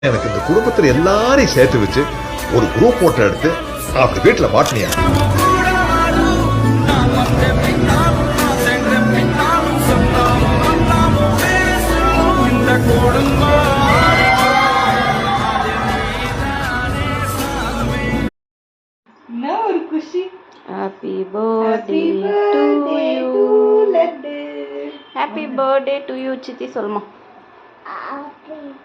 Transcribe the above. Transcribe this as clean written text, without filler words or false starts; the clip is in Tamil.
எனக்கு இந்த குடும்பத்துல எல்லாரையும் சேர்த்து வச்சு ஒரு குரூப் போட்டோ எடுத்து அப்படி வீட்டுல மாட்டினியா? ஒரு குஷி. Happy birthday to you. Happy birthday to you சித்தி சொல்லுமா. Happy